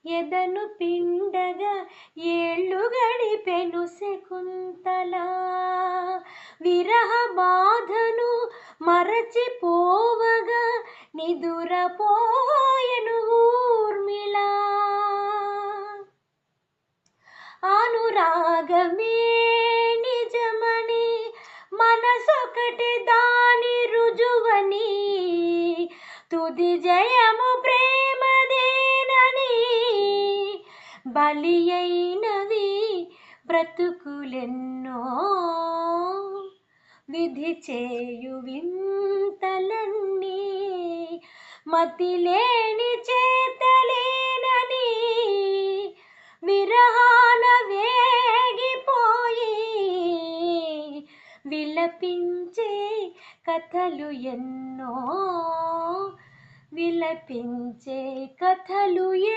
ఎదను పిండగా ఏళ్ళు గడిపెను శకుంతల. విరహ బాధను మరచిపోవగా నిదురపోయెను ఊర్మిళ. అనురాగమే నిజమని మనసొకటి దాని రుజువని, తుది జయము ప్రేమదేనని బలి అయినవి బ్రతుకులెన్నో. విధి చేయు వింతలన్నీ మతిలేని చేతలేనని విరహాన వేగిపోయి విలపించే కథలు ఎన్నో, విలపించే కథలు ఎన్నో.